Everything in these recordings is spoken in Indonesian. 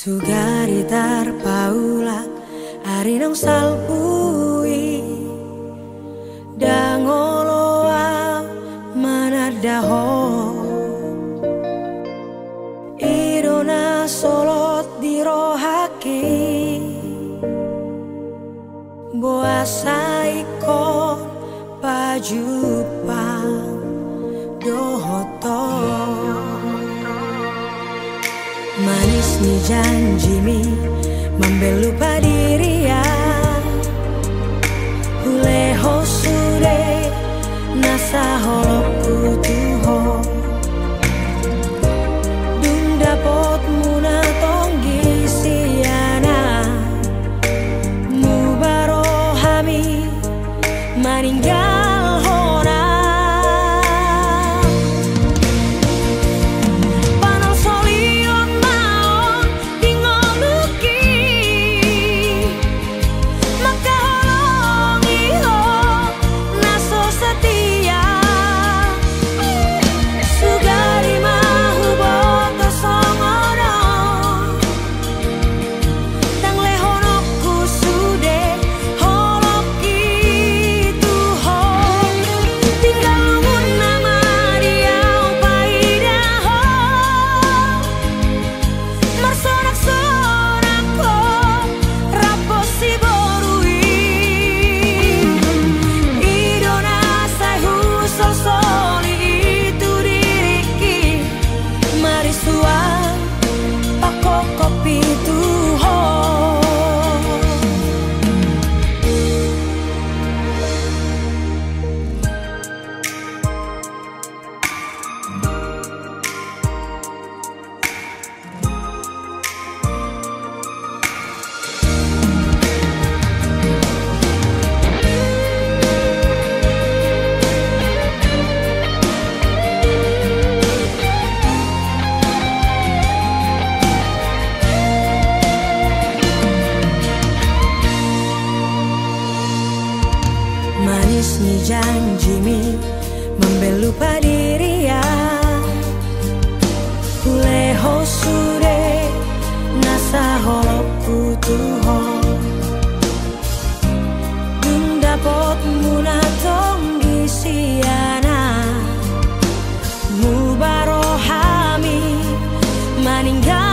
Sugari tarpaulak arinong salpui dangoloa manadaho irona solot dirohaki boasaikon pajupang dohoto manis ni janjimi membelupa diri ya huleho sude nasa holokku tuho dung dapot muna tonggi siana mubarohami maninggal hona ni janjimi membelupa diri ya huleho sude nasa holokku tuho dung dapot muna tonggi siana mubarohami maninggal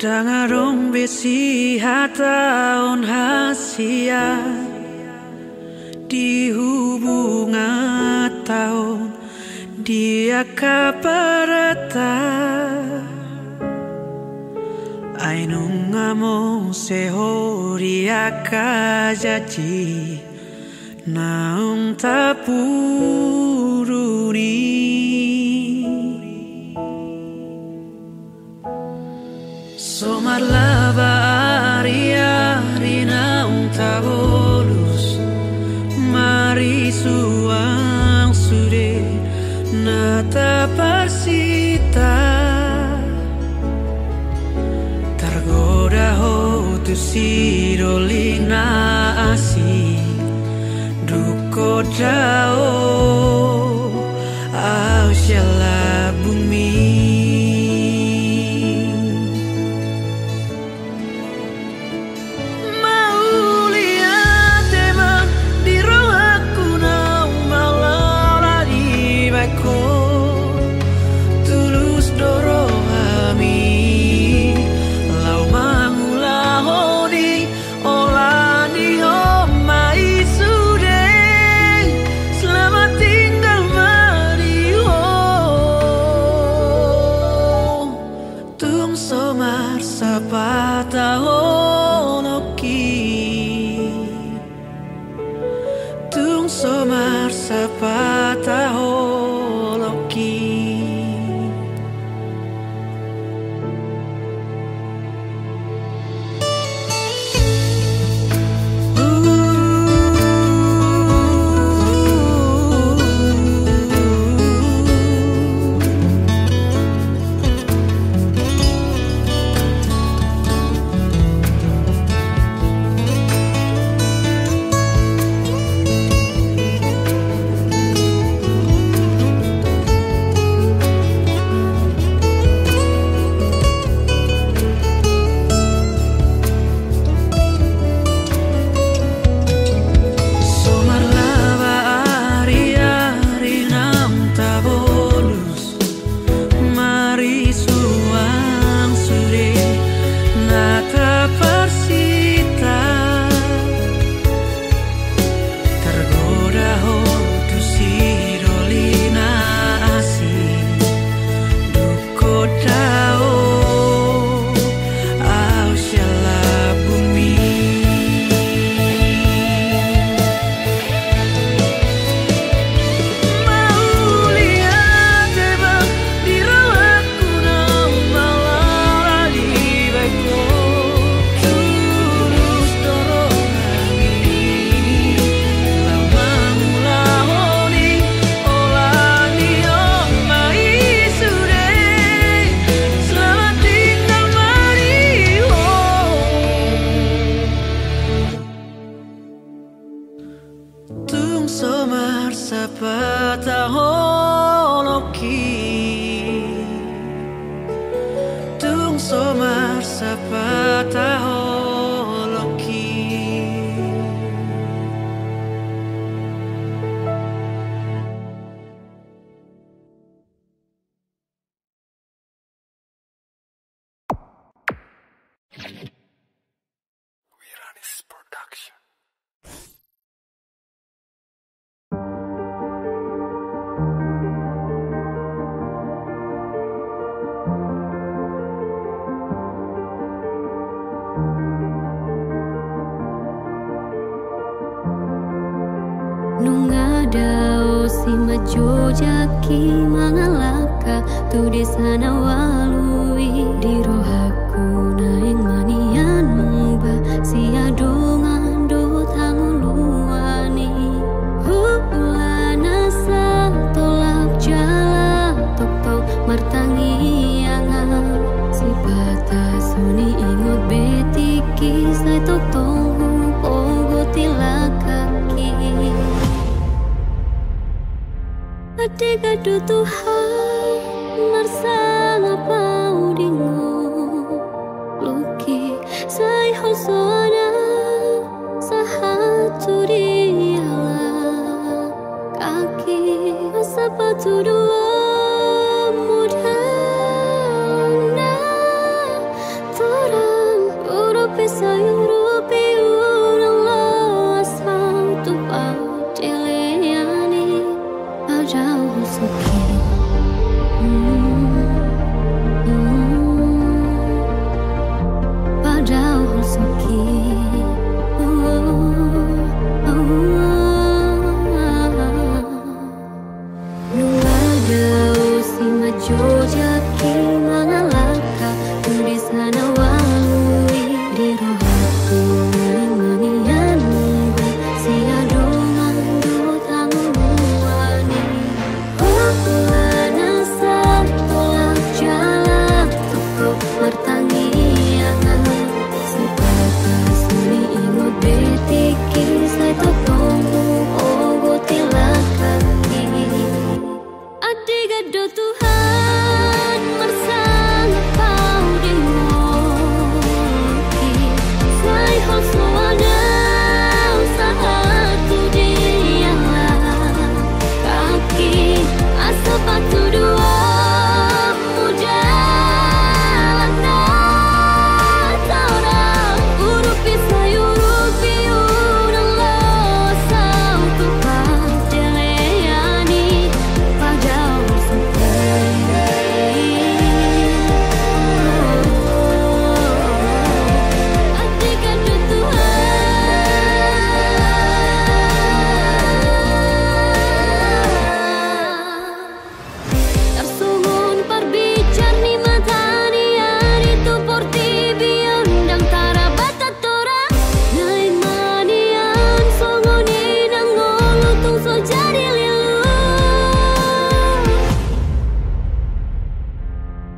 Dangarong besi hataon hasia di hubungan tahun dia kaparata Ainungamo sehori akajaji naung tapuruni somar lava ari-ari naung tabolus mari suang sude nata persita tergoda ho tu sirolina asi duko jao au shala bumi mau lihat emang di roh aku nau malara di bako tulus doro kami lau mangula hodi olani homai sude selamat tinggal Mario tung somar sapata honoki tung somar sapata holoki tung somar sapata holoki tung somar sapata holoki Wiranis Production. Nungadao si majojaki mangalaka tu desana walui di rohaku naing manian muba si adongan do tanguluani hulana sa tolak jala tok tok martangi anga si batas suni ingot betiki sai tok tong ogo tilakaki Adega do Tuhan marsala paudingo Luki sai hosona sahaturiala Kaki sapatu dua mudana Torang Urupi sayurupi urang asal tupa Jeleani Ajau suki Jojaki mana langkah di sana walui di roh hati manian sia dongan do tamu wani mana satu jalan untuk pertanian sebatas ini ingot betiki saya topongmu ogo tilakan adiga do Tuhan bersama kau di moki saya also ada satu dialah kaki asal batu dua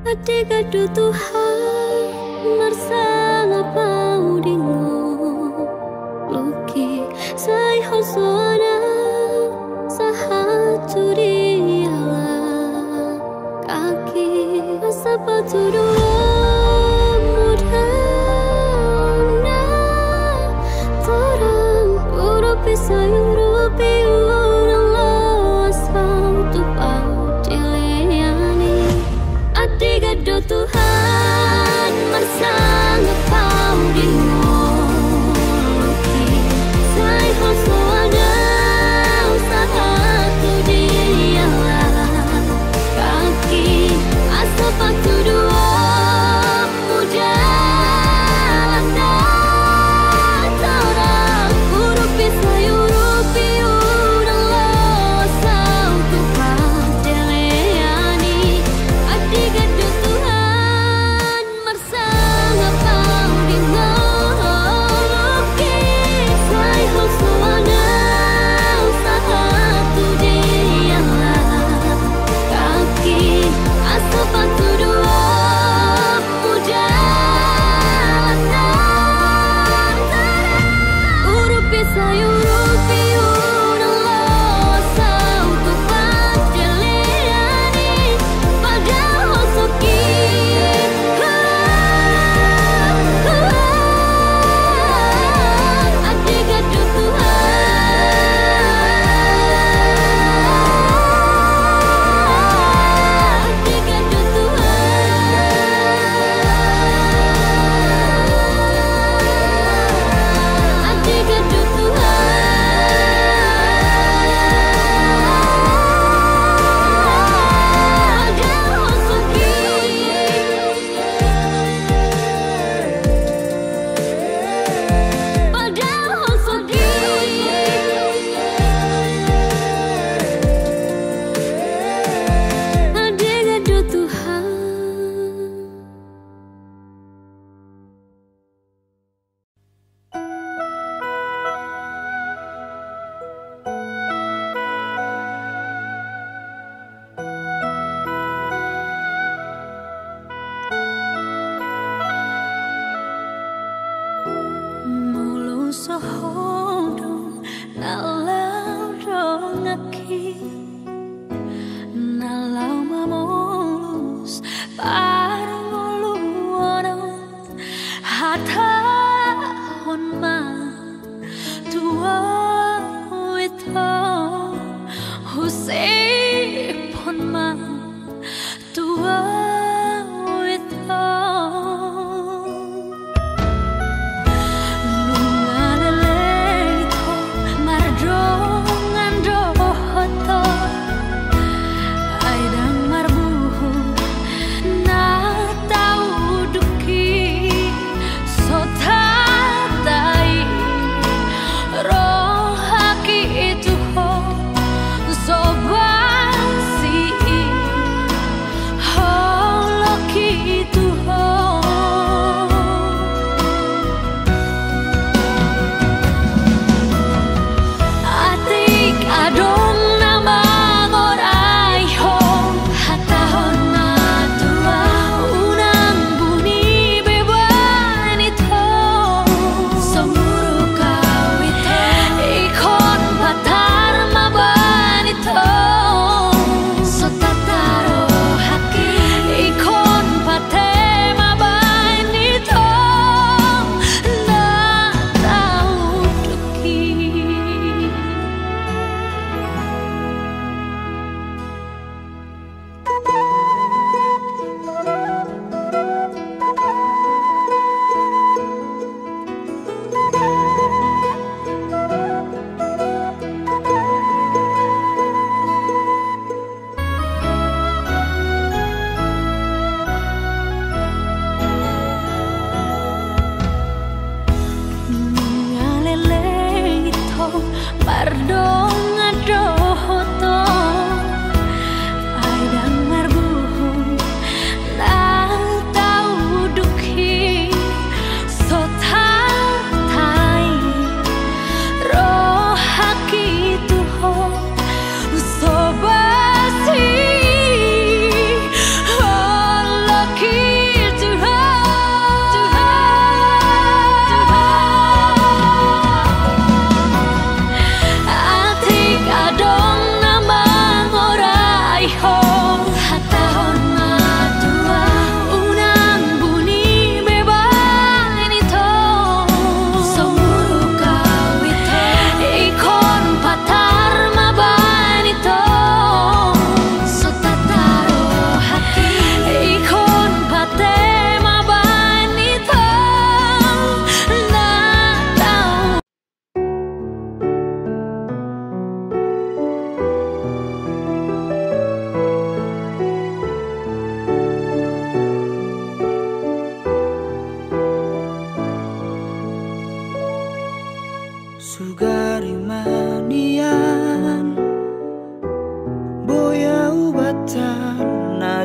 Adiga do Tuhan bersama pau dingo Luki saya hosona sahatu dialah kaki sepatu dua muda terang urupi sayurupi urang asal tu pau Adiga do Tuhan bersama kau di moki saya also ada satu dialah kaki asal batu dua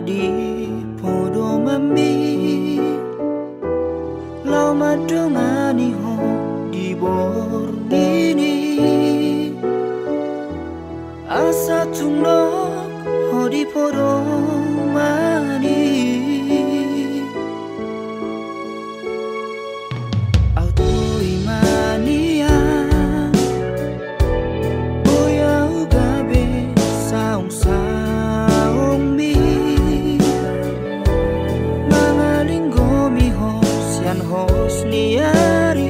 di podo mami lau madongani ho di bor ini asa tungnok ho di podo mani auto imania boya ugabe saung saung mi mangalinggo mi ho sian hos niari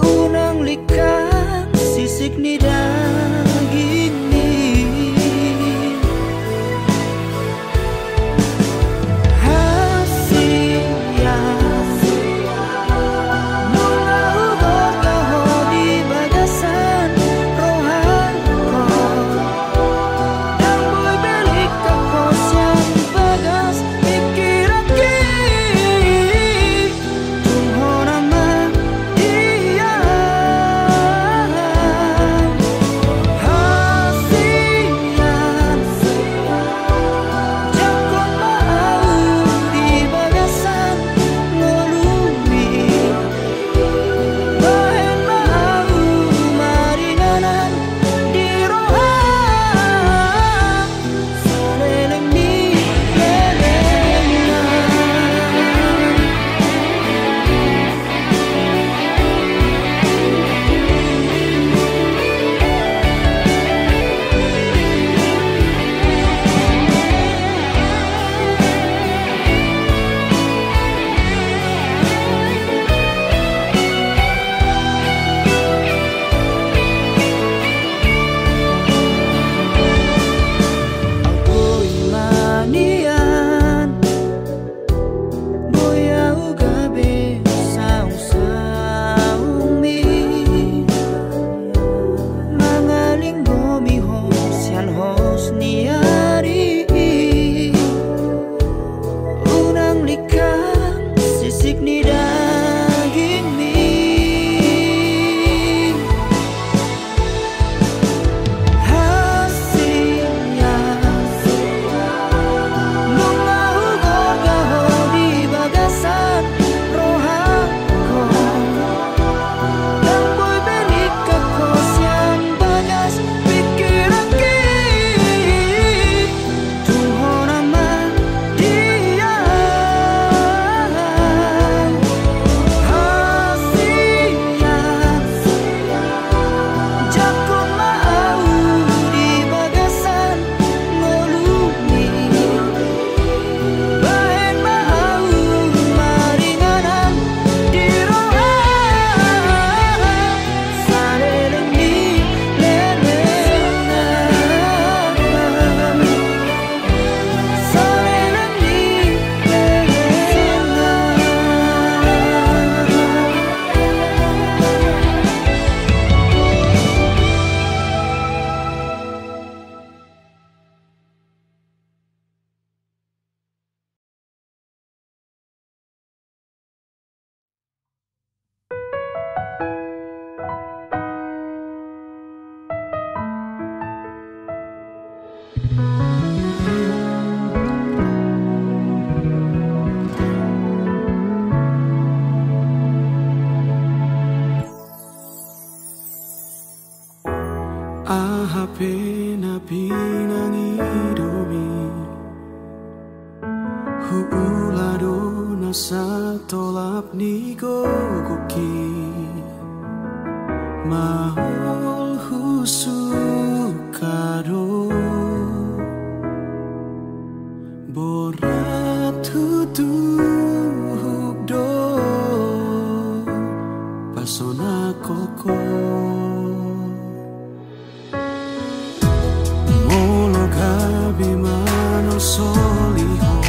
unang likan sisik ni daging ni hasia mula ubah kau di bagasan rohanku dan boy belik kakos yang bagas pikir aki tungho nama dia hasian jakon mau di bagasan ngelumi bahen mau maringanan di rohan saleleng ni lelengan aku imanian boya ugabe saung saung mi mangalinggo mi ho sian hos niari unang likan sisik ni daging mi hasilnya bunga ugor kau di bagasan rohanku dan boy belik kakos yang bagas pikir aki tungho nama dia hasian jakon mau di bagasan ngelumi bahen mau maringanan di rohan saleleng ni lelengan saleleng ni Ahapena pinangidomi Huulado nasa tolap ni gogoki Mahol husukado Borat hutugdo Pasona koko Bimano soliho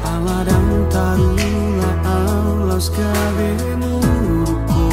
aladang tarula alas gabe muruko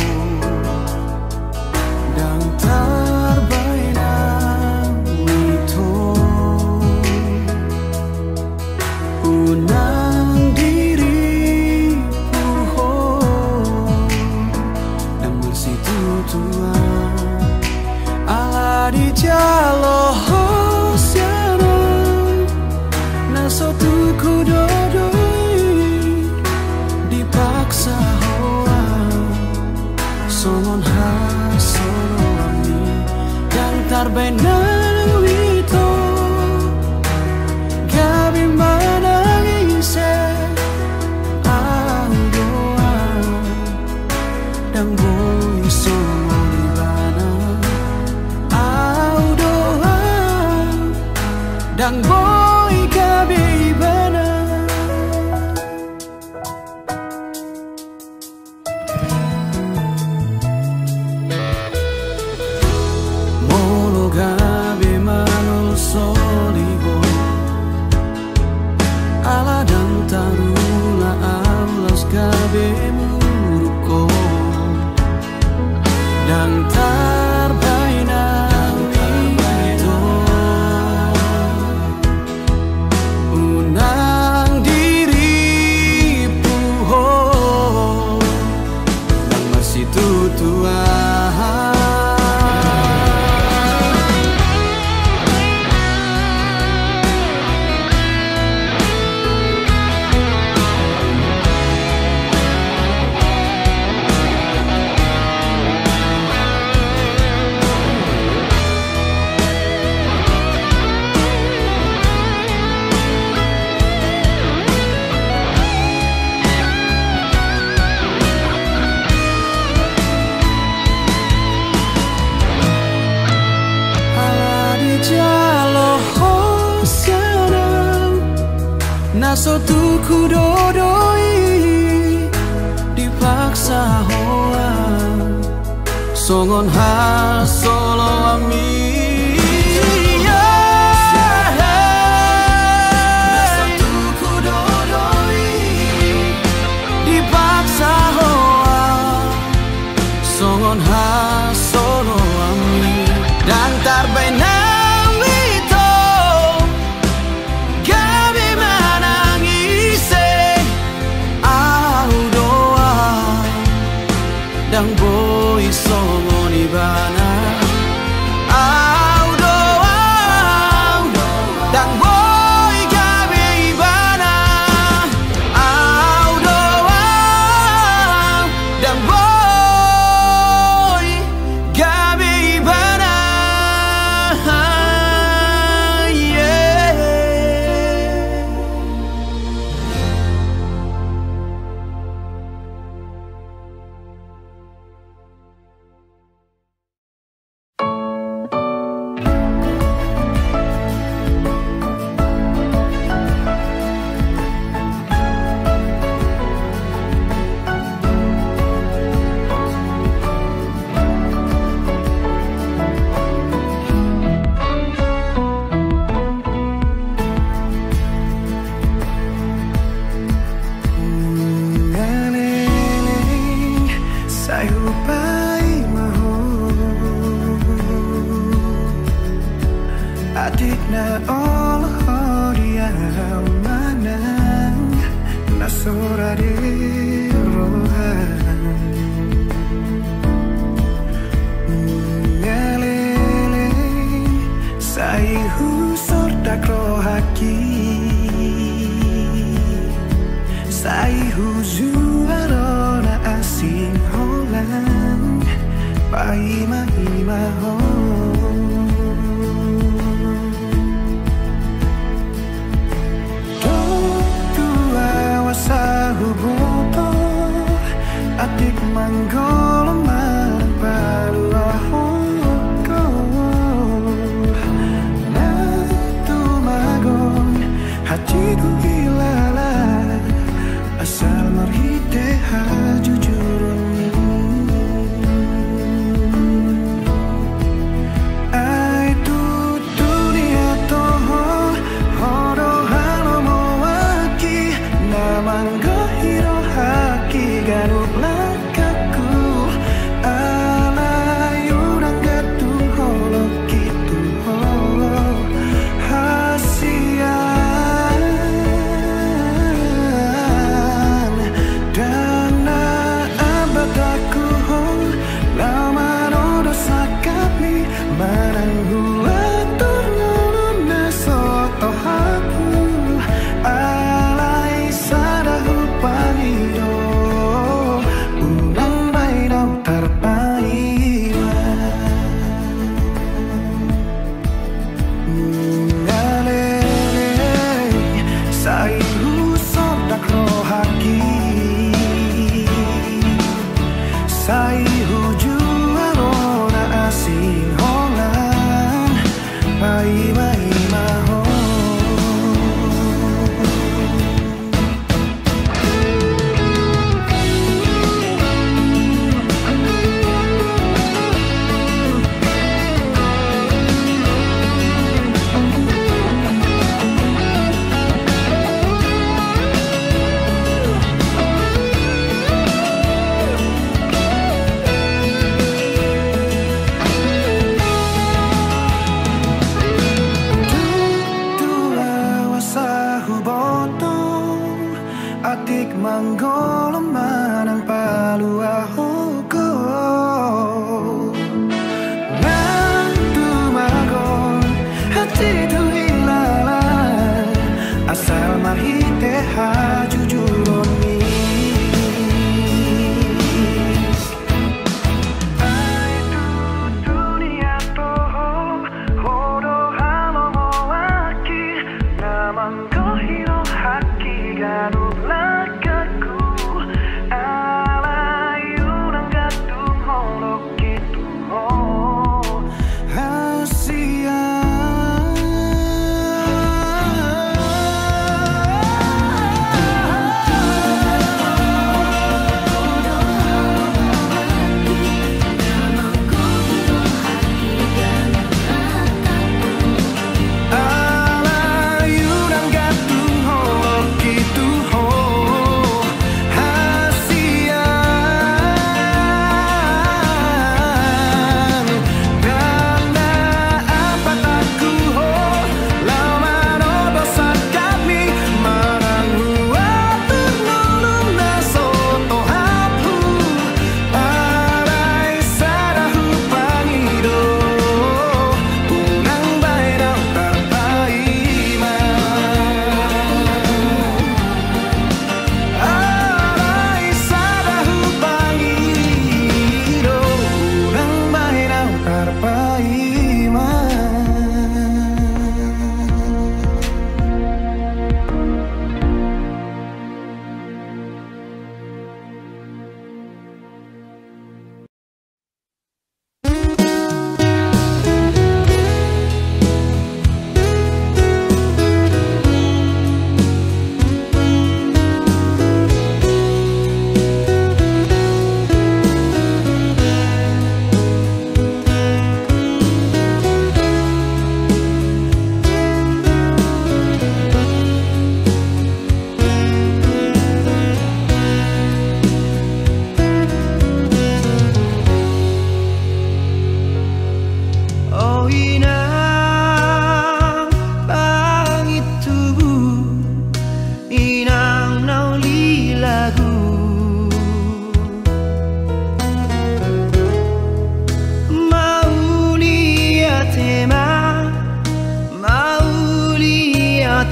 naso tuku dodoi dipaksa hoa songon ha solo ami naso tuku dodoi dipaksa hoa songon ha solo ami dan tarbaina dang boy songon ibana au doa dang boy gabe ibana au doa dang boy gabe ibana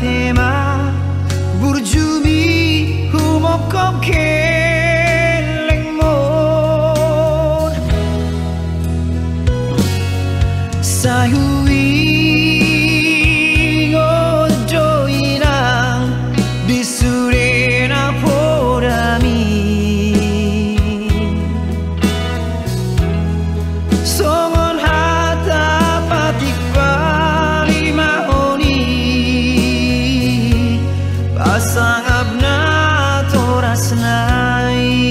tema burjumi humokop keleng mon sahui ngojo inang bisurena podami songon hata patik bali mahoni pasang abna torasnai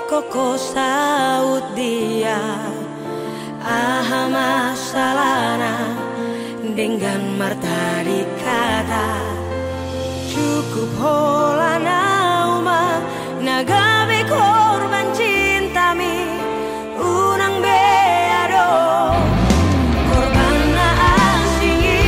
koko saut dia masalana dengan marta dikata cukup holana uma nagabe korban cintami unang beado korban na asingi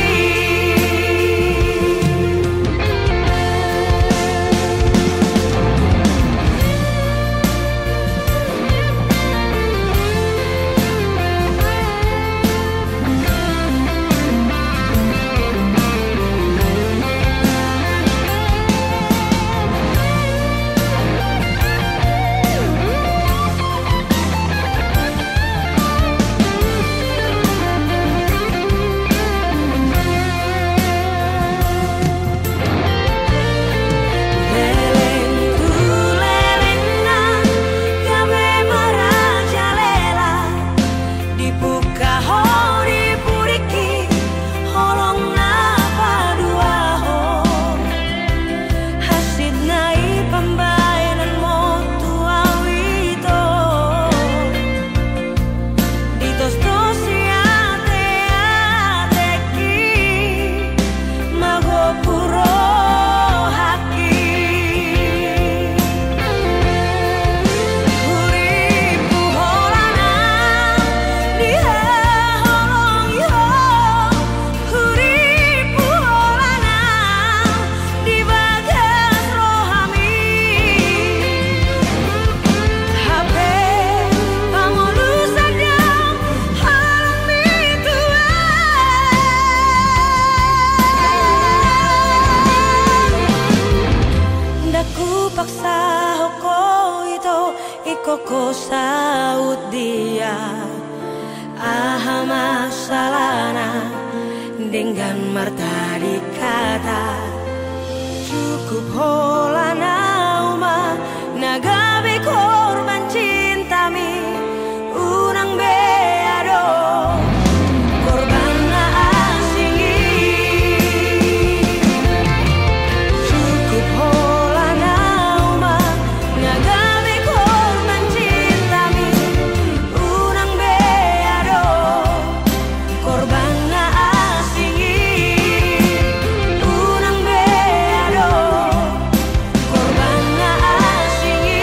koko saut dia masalana dengan marta dikata cukup holana uma nagabe korban cintami unang beado korban na asingi cukup holana uma nagabe korban cintami unang beado korban na asingi unang beado korban na asingi.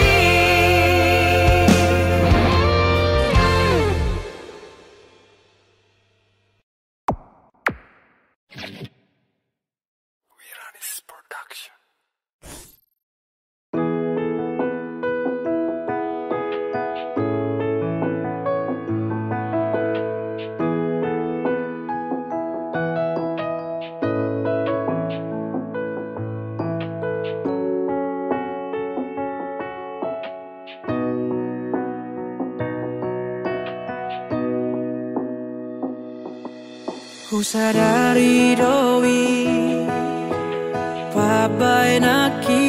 Ku sadari doi pabai naki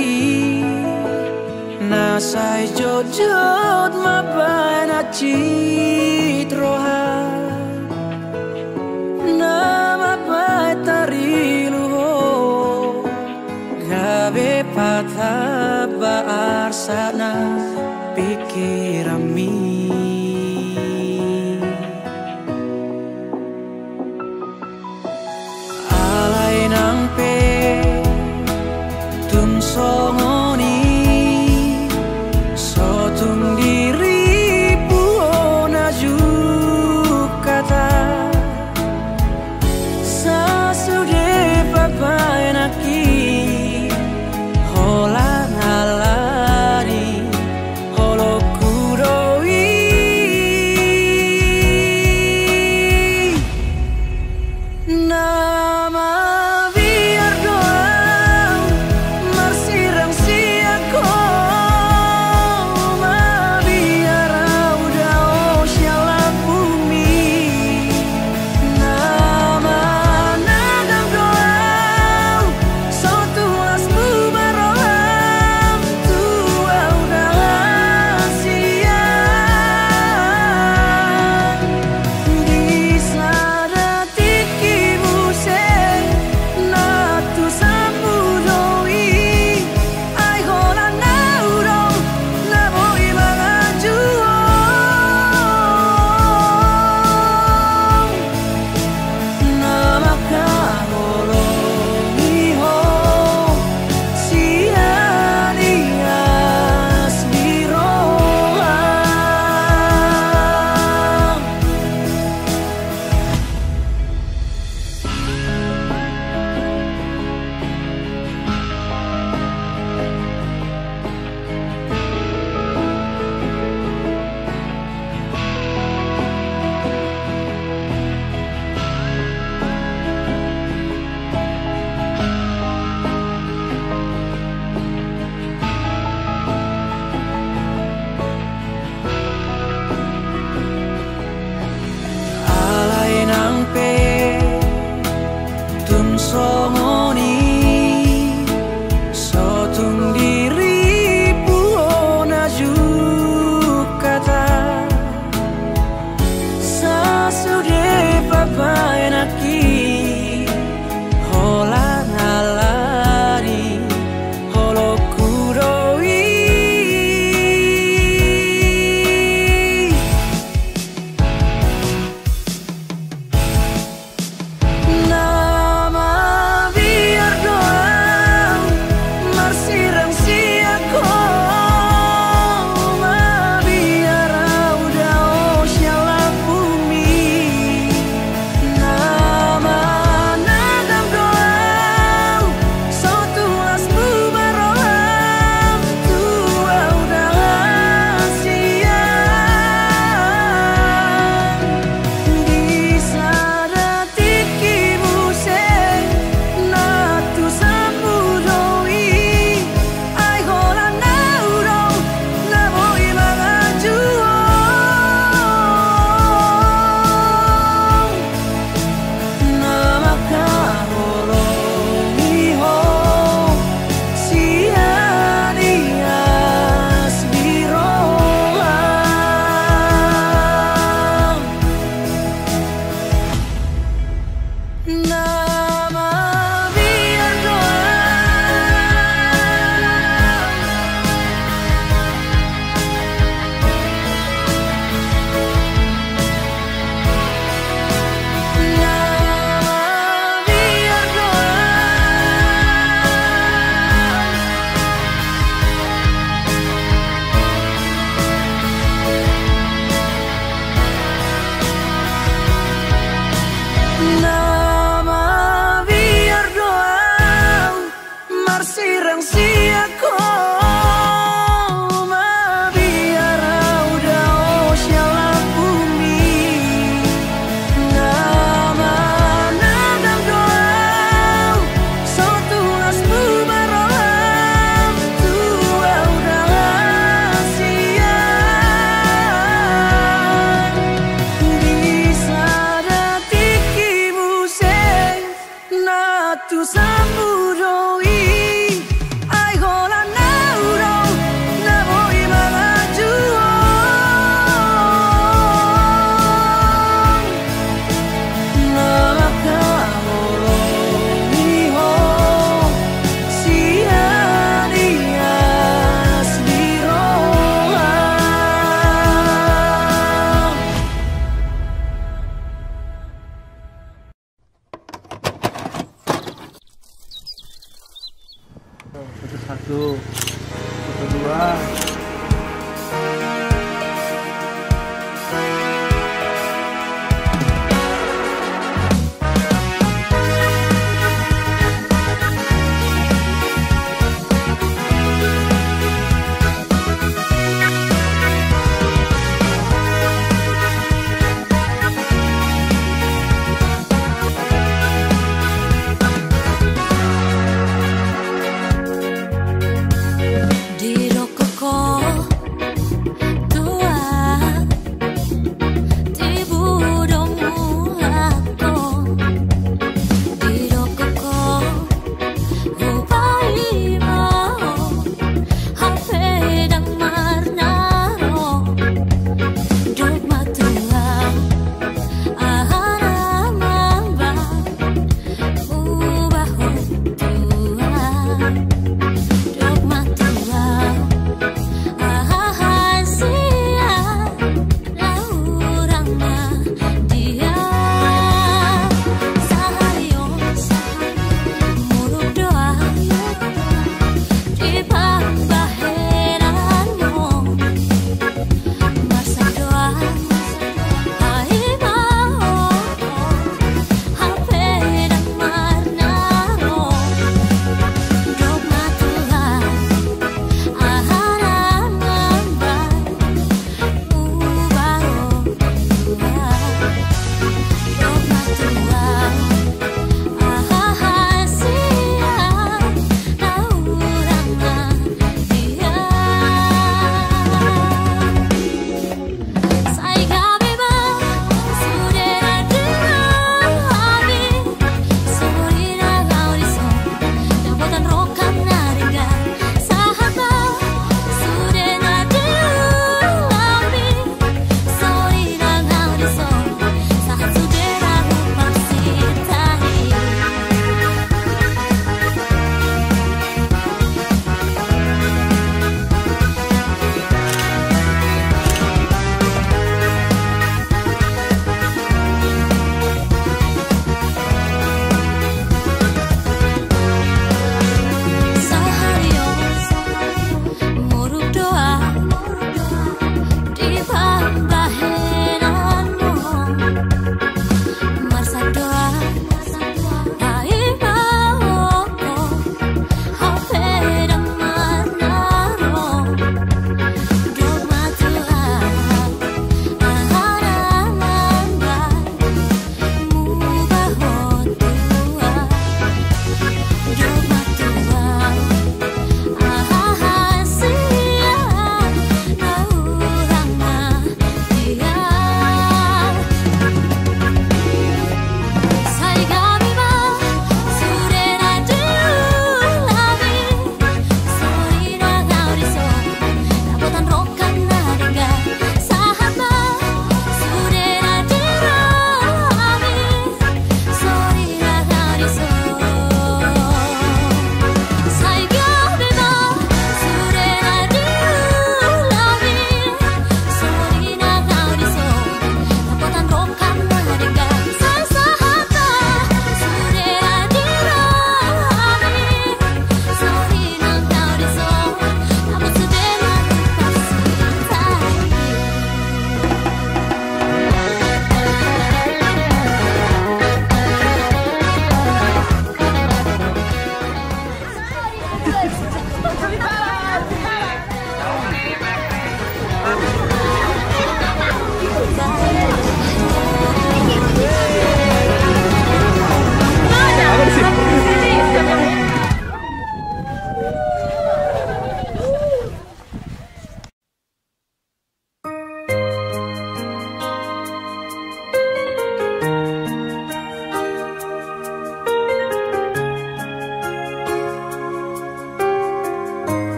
nasai jojot mabai na citroha nama bai tariluho gabe patah baar sana pikirami nang pe tun songoni sotung diri puona jukata sasude papai naki hola nalari holo kudoi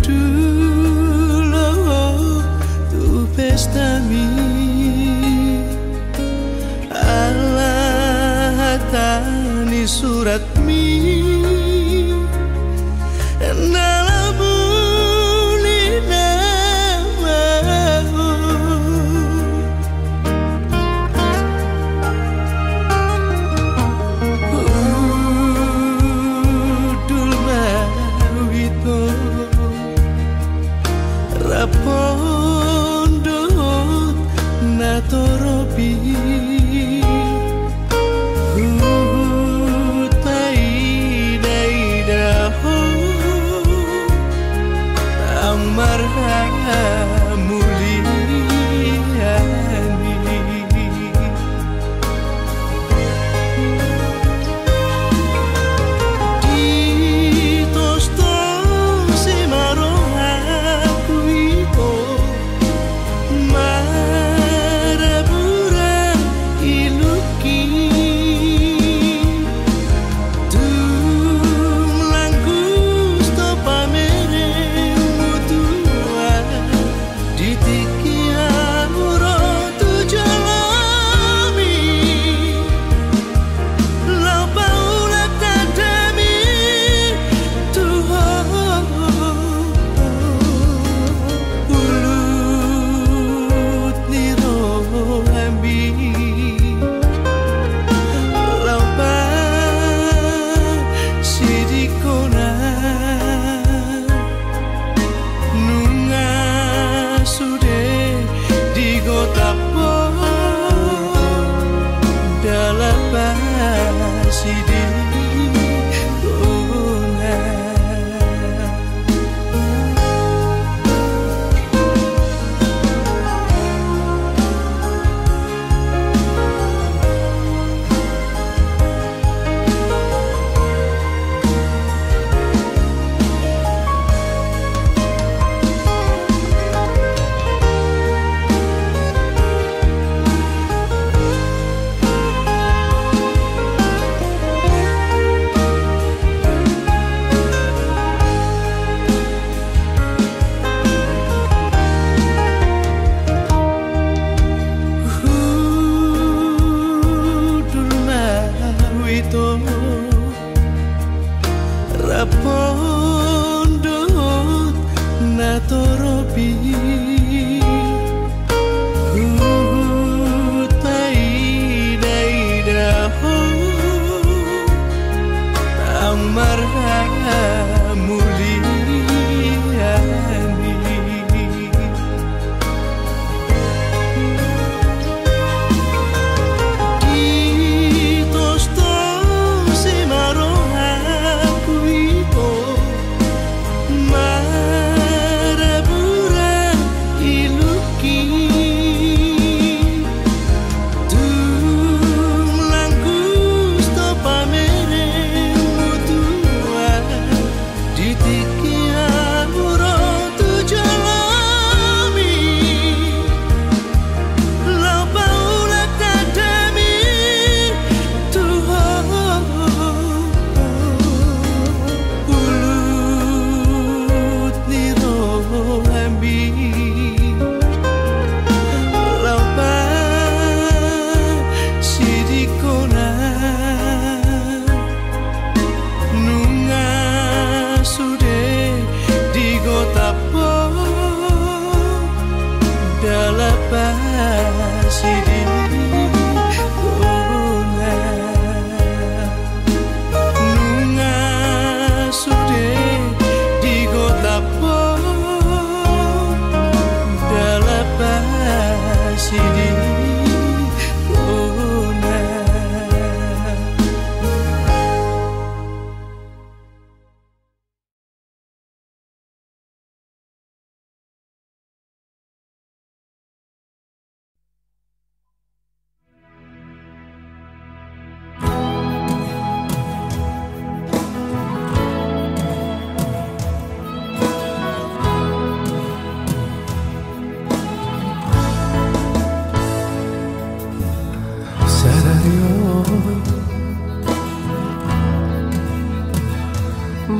dulu tu pesta mi Allah tani surat mi pondok natoropi hutai daidaho amarha muliani di tosto simaroha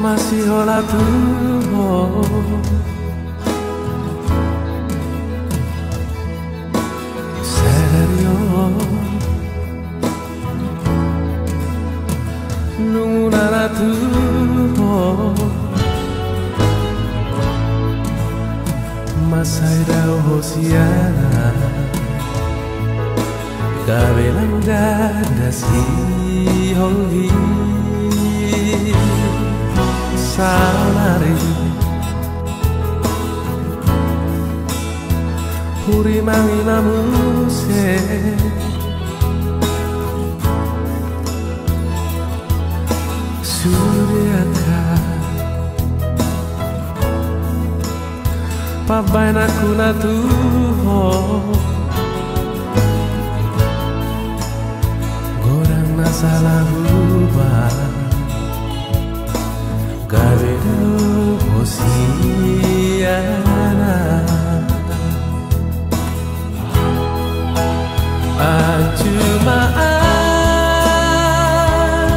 masih olah tuh serio nunggu nara tuh masai dau hosiana kabelang dada si honghi salari puri mangi namuse suryaka pabai naku natuho gorang nasalah ubah gabedo hosiana ajumaan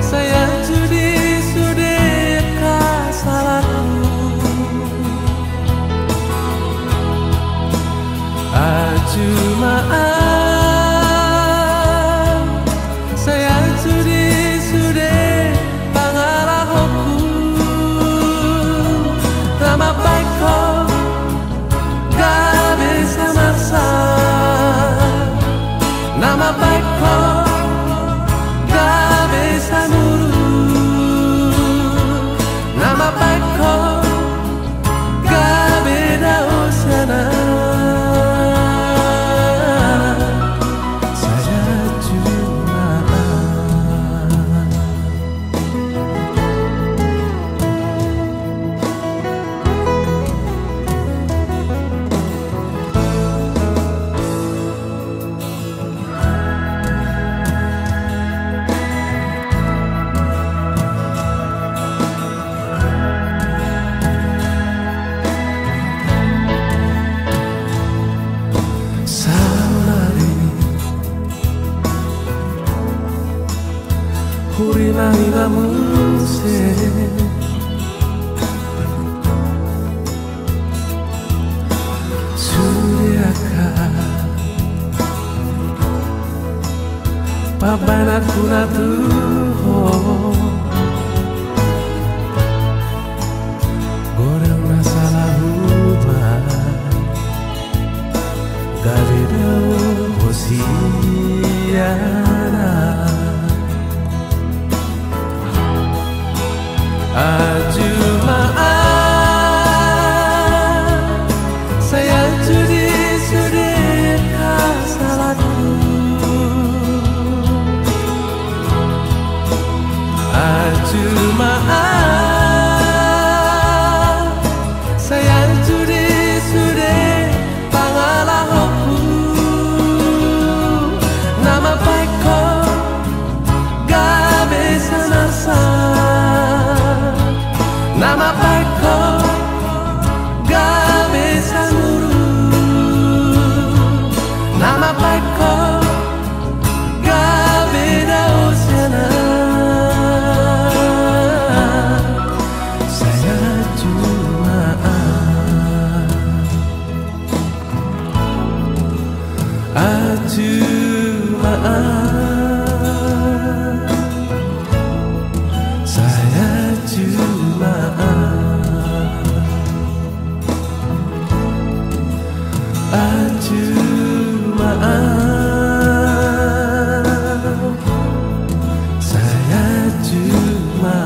saya judi sudeka salahku ajumaan saya judi sude pangarahoku nama baikku gak bisa maksa nama baikku gak bisa nurut nama baikku gak beda usiana saya cuma puri mangi namuse suryaka pabanaku natuho gorang nasalah ubah gabedo hosiana ajumaan saya judi sudeka salahku ajumaan saya judi sude pangalahoku nama baikku gak bisa nasa nama baikku gak bisa nurut nama baikku gak beda usiana saya cuma saya cuma saya cuma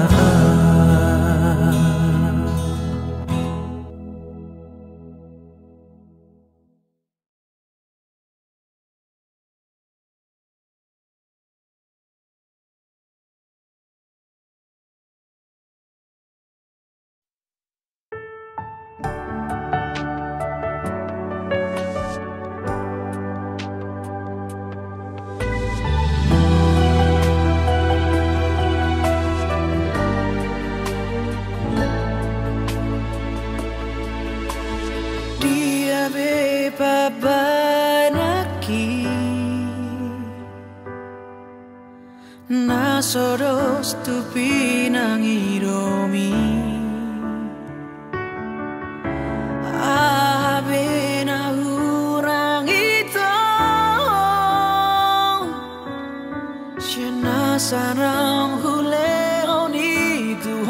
soros tu pinangiromi abena urang ito siya sarang huleon itu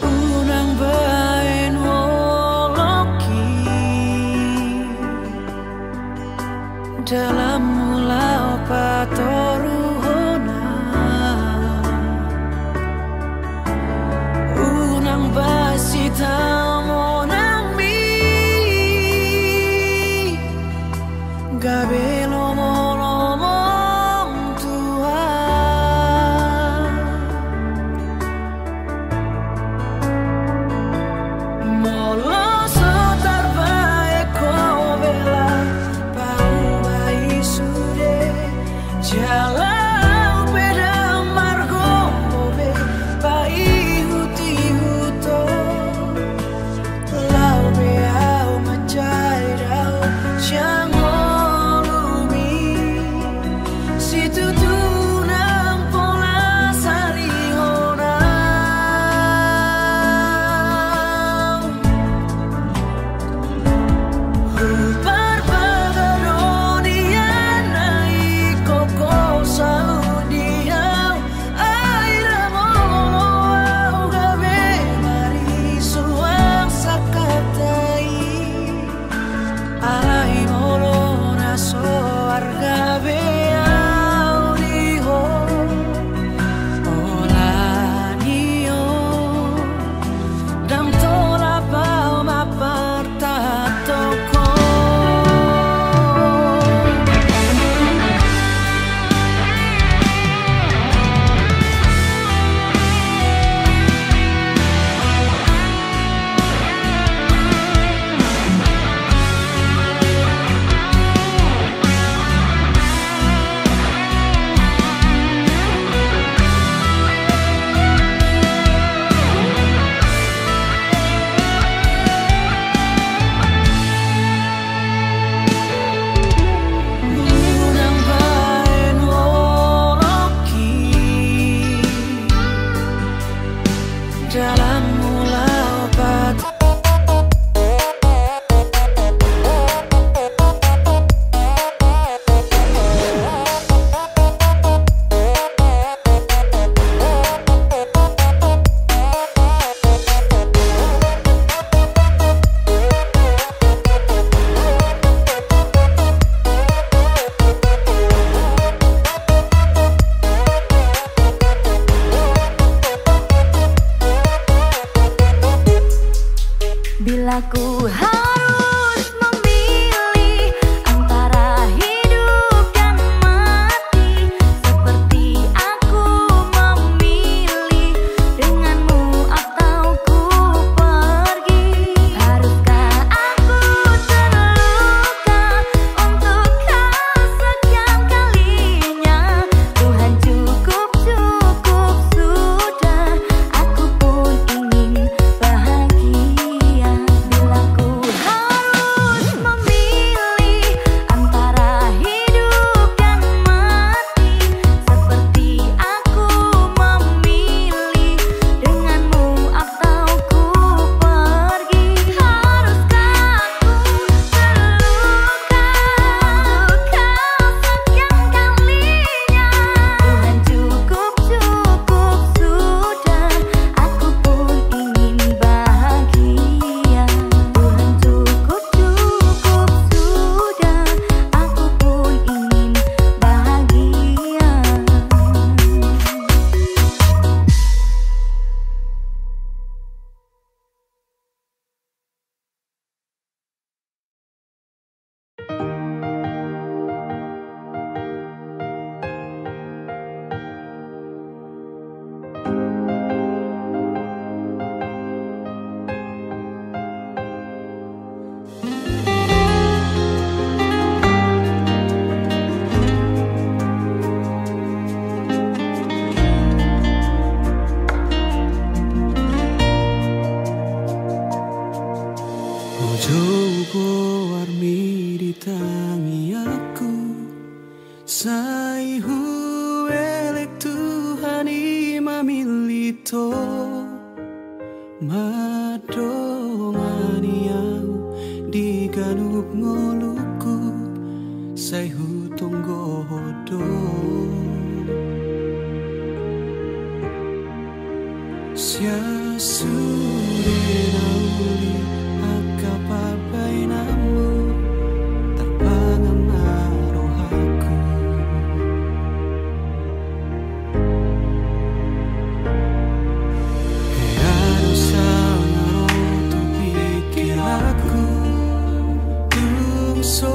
unang bain woloki dalam mulau patoruhona unang basita monang mi gabe lomo-lomong Tuhan molo sotar bae ko bela pau bai sude jalan beda margo mobe bai huti huto lau be au macai dau siang dalam mulau bila ku harus memilih antara hidup dan mati, seperti aku memilih denganmu atau ku pergi. Haruskah aku terluka untuk kesekian kalinya? Tuhan cukup sudah, aku pun ingin bahagia. Bila ku harus memilih antara hidup dan mati, seperti aku memilih denganmu atau ku pergi. Haruskah aku terluka kesekian kalinya? Tuhan cukup sudah, aku pun ingin bahagia. Tuhan cukup sudah, aku pun ingin bahagia. Ojo go warmi tangi aku sai huelek Tuhan imamilito madongani au diganup ngoluku sai hutunggo hodo sia sure nauli akapapai namu terpangan rohaku Heano sangaro tu pikir aku so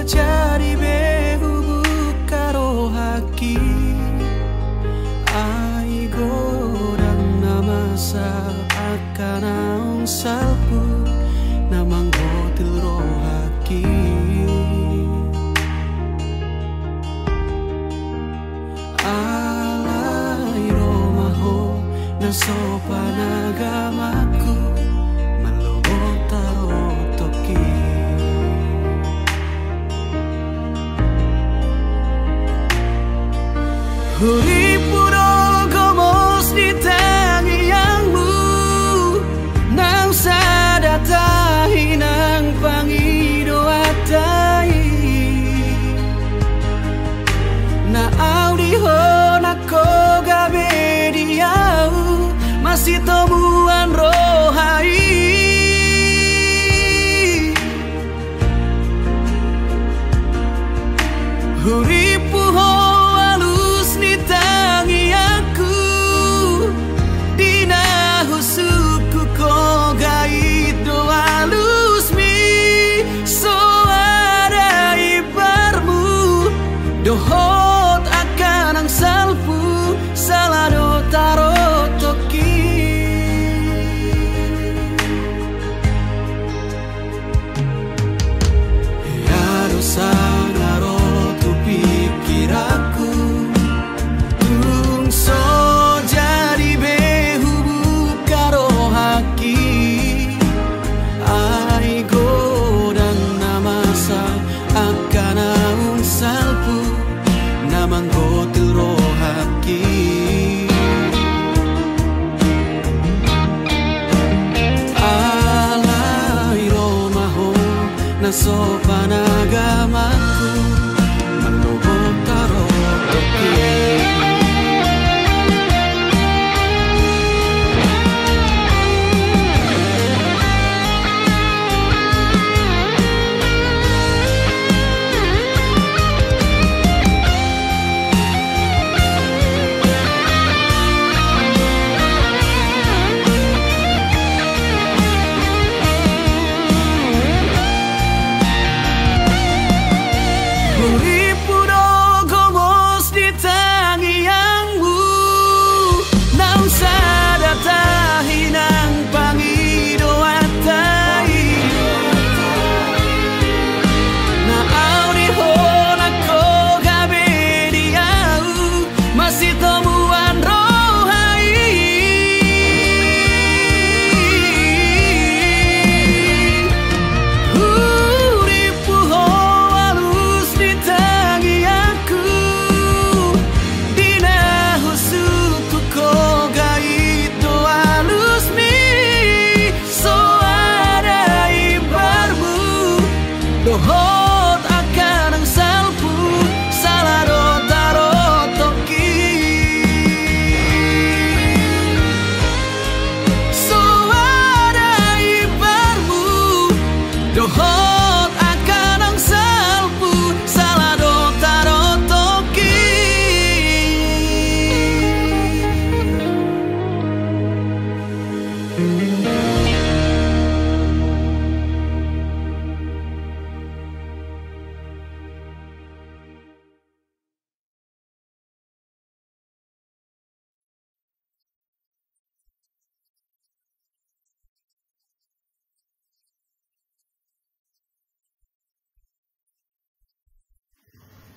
jadi behu buka rohaki ai godang nama akan naung salpu namang gotil rohaki alai romaho na sopan agamaku malobot tarotoki Huri puro gomos di tangiangmu Nang sadatahi nang pangido atai Na audiho na kogabe diau Masih temuan rohai Huri puho dohot akan ang salpu salado tarot toki Yaro sangaro tu pikir aku tung so jadi behu buka rohaki ai godang namasa akan ang salpu namang gotil rohaki alai romaho na sopan agamaku malobot tarotoki dohot akan ang salpu salado tarot toki so ada ibarmu dohot akan ang salpu salado tarot toki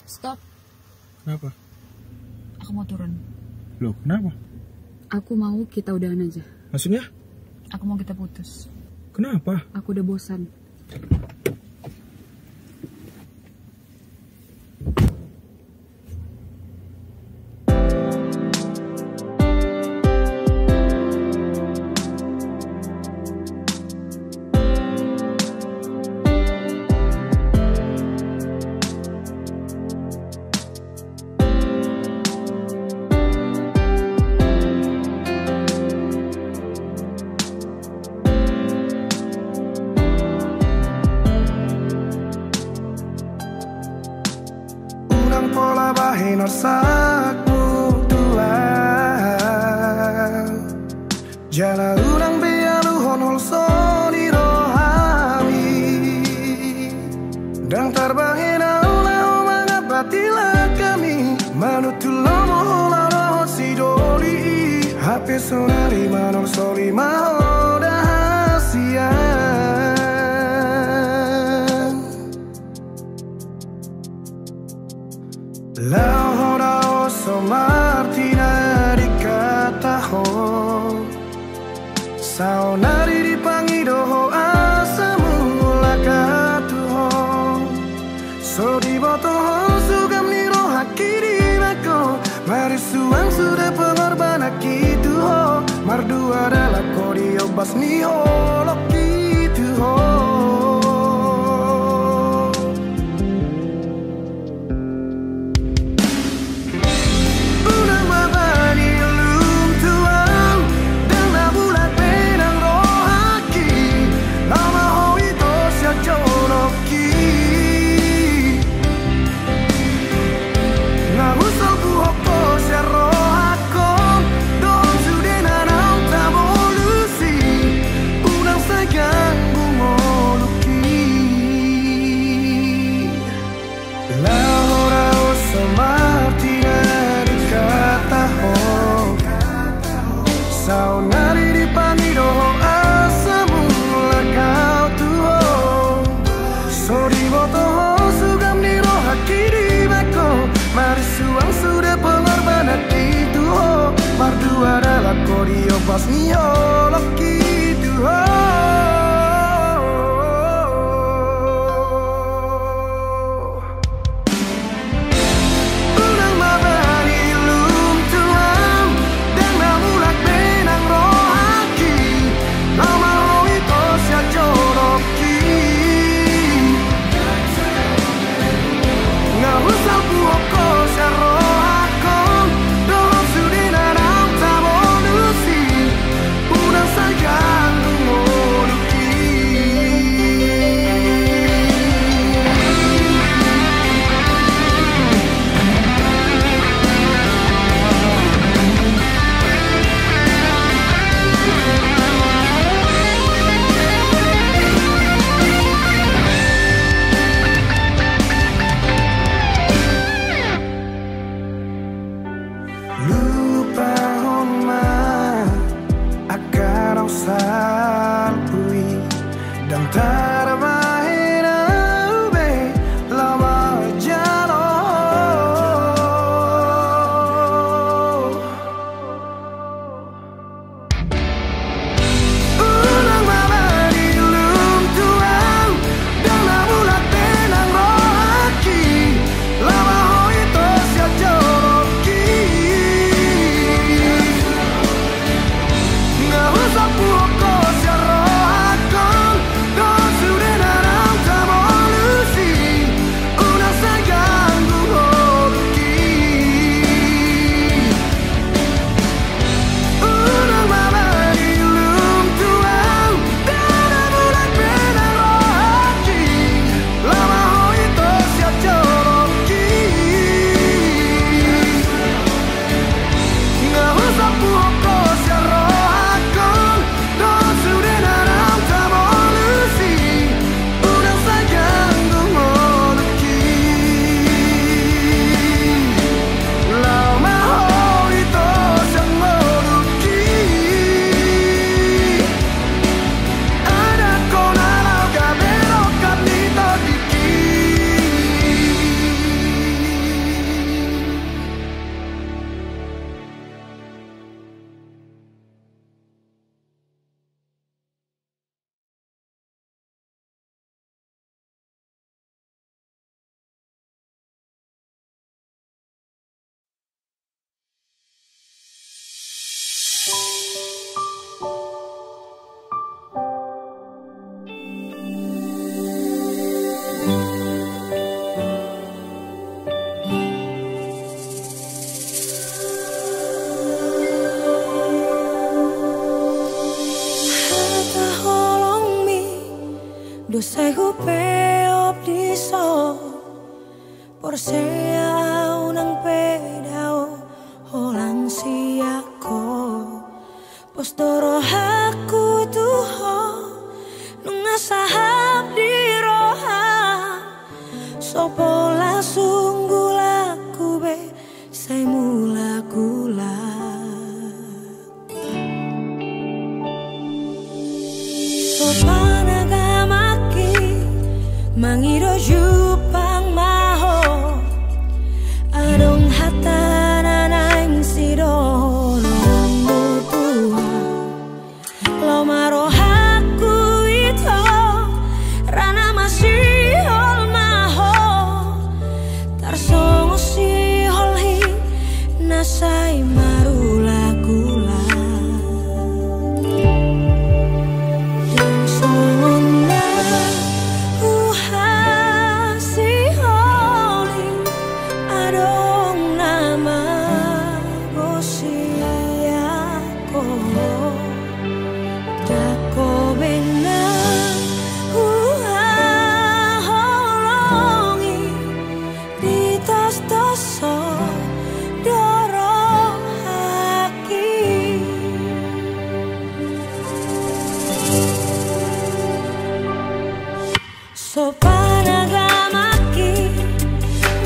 Stop. Kenapa? Aku mau turun. Loh, kenapa? Aku mau kita udahan aja. Maksudnya? Aku mau kita putus. Kenapa? Aku udah bosan. minor sakmu tuang jala urang bialu honol soni rohami dan terbangina oleh omangat batilah kami manutulomo hola roho sidoli hape sonari manor soli mahoda hasian la hora oso martina di kataho saonari dipangidoho asamu lakatuho so dibotoho sugam niro hakiri mako marisuang sudah pengorbanan gitu ho mardu adalah kodio bas niho lo gitu ho saunari dipangidoho asamu lakau tuho so dibotoho sugam niro hakiri mako marisuang sudah pengorbanan itu ho mardu adalah kodio pas niho loki tuho salpui dan terbahina ube lama jalo ulang mabadi lum tuang dan nabulat benang rohaki lama hoi tosya joroki nggak usah puoko Dosai hupe op diso por sea unang pe Sopanagamaki mangiro jupang maho adong hatana nang siro lomutua lomaro haku ito rana masihol maho tarsongo sihol hi nasai marula gula Sopanagamaki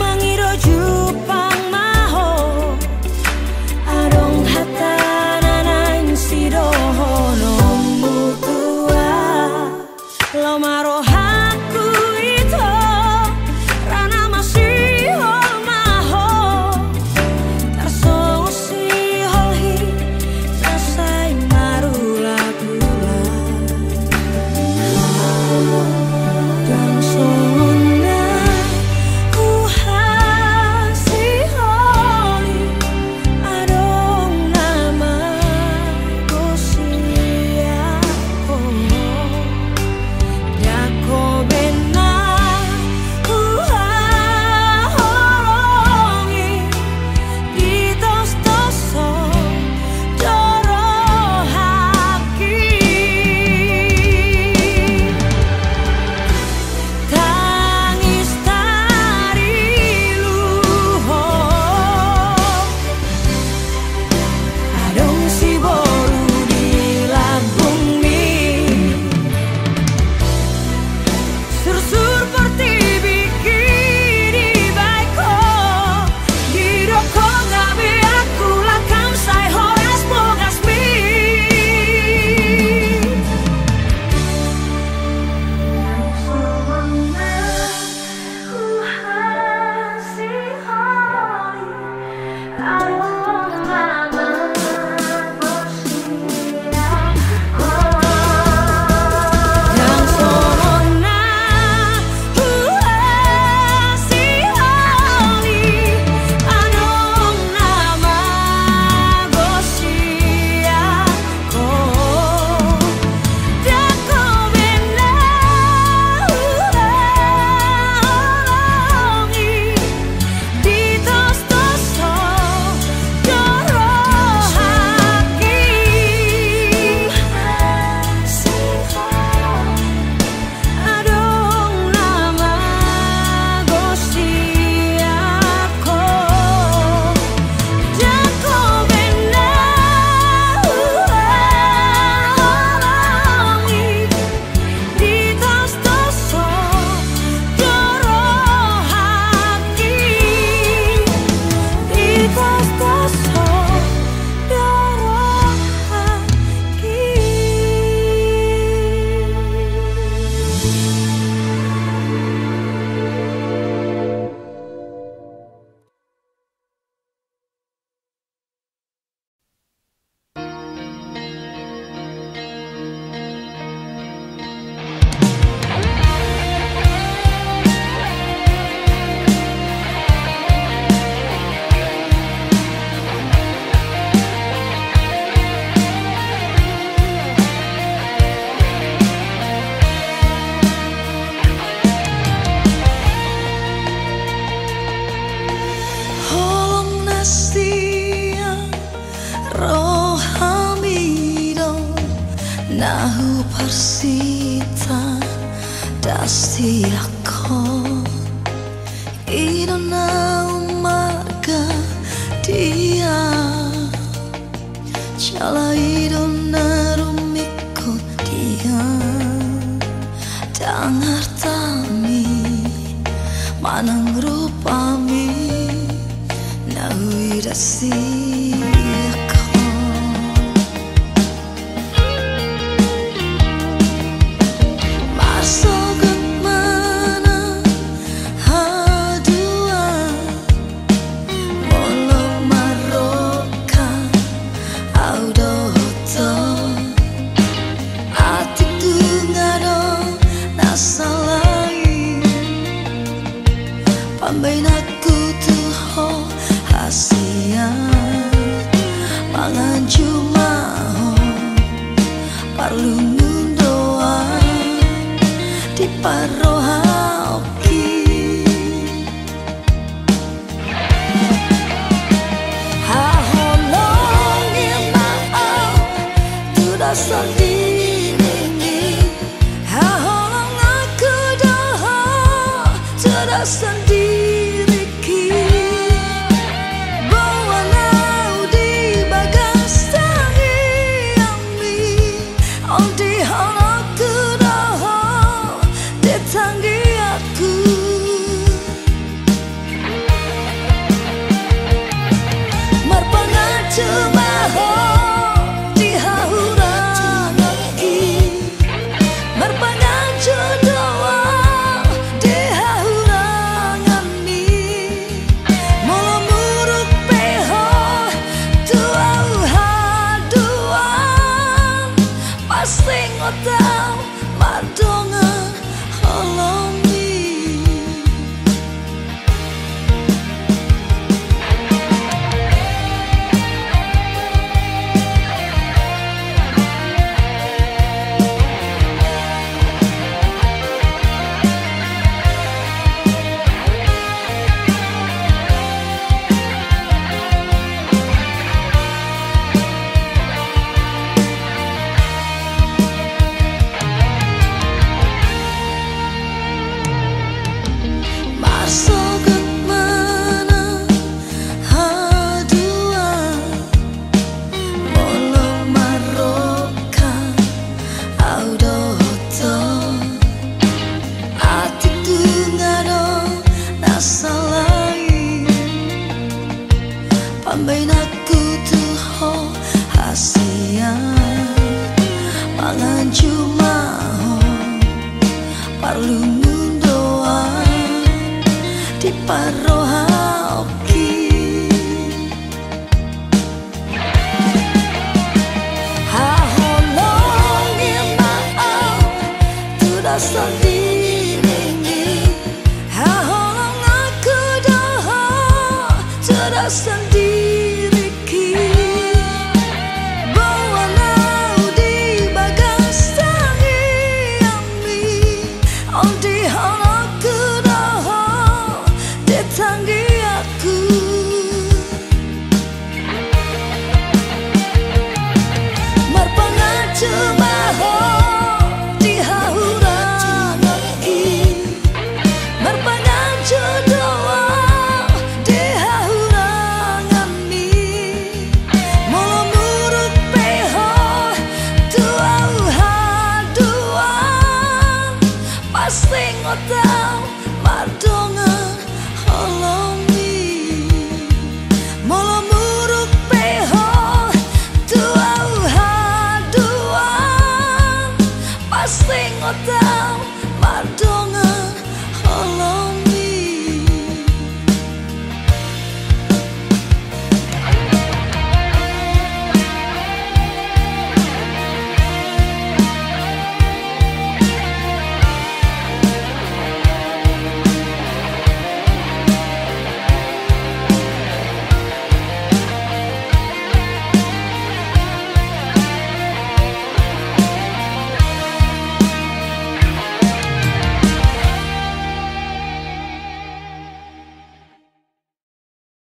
mangiro jupang maho adong hatana nang sidoho nomutua lomaro haku ito rana masihol maho tarsongo sihol hi nasai marula gula Nahu persita dasti ako idona umarga dia chala idona rumikut dia dangar tami manang rupami nahu dasti ako di parohaki haholong maaf tidak sendiri haholong aku dah tidak sendiri bawa nau di bagas tangi ami on di aku dah ditanggi aku marpangan cuma di hauran lagi marpangan doa di hauran ini mula muruk peho dua haduan pasti ngotau mardongan holomi Sogot mana haduan molo maroka audoto ati tungaro nasalai pambain aku tuho hasian mangan cuma perlu di parohaki haholong maaf tidak sendiri haholong aku dah tidak sendiri bawa nau di bagas tangi ami on di aku ditanggi aku marpangan cuma di hauran lagi marpangan doa di hauran ini mula muruk peho dua haduan pasti ngotau mardongan holomi mula muruk peho dua haduan pasti ngotau